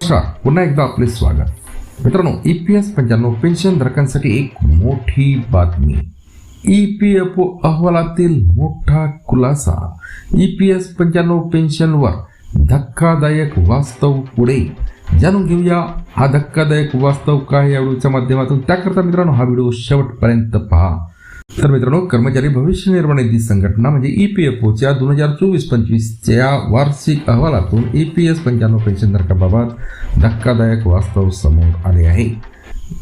पुन्हा एकदा आपले स्वागत. मित्रांनो, EPS 95 पेन्शन धारकांसाठी एक मोठी बातमी. EPFO अहवालातील मोठा खुलासा. EPS 95 पेन्शनवर धक्कादायक वास्तव पुढे. जाणून घेऊया हा धक्कादायक वास्तव काय या व्हिडिओच्या माध्यमातून. त्याकरता मित्रांनो हा व्हिडिओ शेवटपर्यंत पहा. तर मित्रांनो, कर्मचारी भविष्य निर्वाह निधी संघटना म्हणजे EPFOच्या 2024-25 च्या वार्षिक अहवालातून EPS 95 पेन्शनधारकांबाबत धक्कादायक वास्तव समोर आले आहे.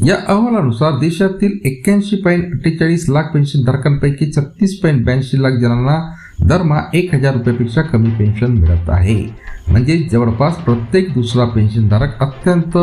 या अहवालानुसार देशातील 81.48 लाख पेन्शनधारकांपैकी 36.82 लाख जणांना दरमहा 1,000 रुपयापेक्षा कमी पेन्शन मिळत आहे. म्हणजे जवळपास प्रत्येक दुसरा पेन्शनधारक अत्यंत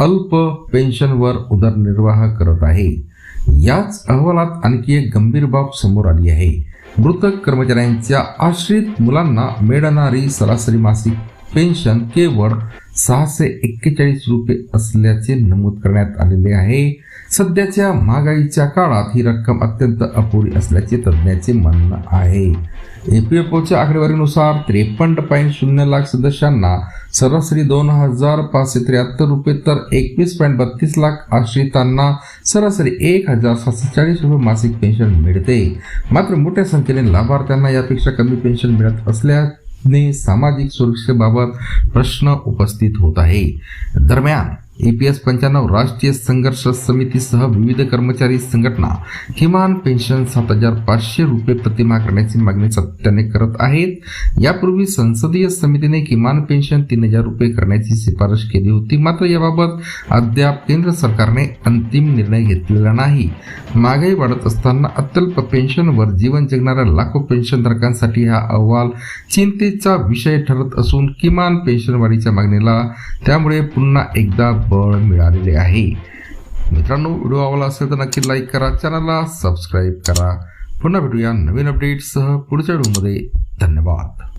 अल्प पेन्शनवर उदरनिर्वाह करत आहे. याच अहवालात आणखी एक गंभीर बाब समोर आली आहे. मृत कर्मचाऱ्यांच्या आश्रित मुलांना मिळणारी सरासरी मासिक पेन्शन केवळ 641 रुपये असल्याचे नमूद करण्यात आलेले आहे. सध्याच्या महागाईच्या काळात ही रक्कम अत्यंत अपुरी असल्याचे तज्ज्ञांचे म्हणणं आहे. EPFOच्या आकडेवारीनुसार 53.0 लाख सदस्यांना सरासरी 2,573 रुपये तर 21.32 लाख आश्रितांना सरासरी 1,740 रुपये मासिक पेन्शन मिळते. मात्र मोठ्या संख्येने लाभार्थ्यांना यापेक्षा कमी पेन्शन मिळत असल्याने सामाजिक सुरक्षेबाबत प्रश्न उपस्थित होत आहे. दरम्यान EPS 95 राष्ट्रीय संघर्ष समितीसह विविध कर्मचारी संघटना किमान पेन्शन 7,500 रुपये प्रतिमाह करण्याची मागणी सातत्याने करत आहेत. यापूर्वी संसदीय समितीने किमान पेन्शन 3,000 रुपये करण्याची शिफारस केली होती. मात्र याबाबत अद्याप केंद्र सरकारने अंतिम निर्णय घेतलेला नाही. महागाई वाढत असताना अत्यल्प पेन्शनवर जीवन जगणाऱ्या लाखो पेन्शनधारकांसाठी हा अहवाल चिंतेचा विषय ठरत असून किमान पेन्शन वाढीच्या मागणीला त्यामुळे पुन्हा एकदा बळ मिळालेले आहे. मित्रांनो, व्हिडिओ आवडला असेल तर नक्की लाईक करा, चॅनलला सबस्क्राईब करा. पुन्हा भेटूया नवीन अपडेट्ससह पुढच्या व्हिडिओमध्ये. धन्यवाद.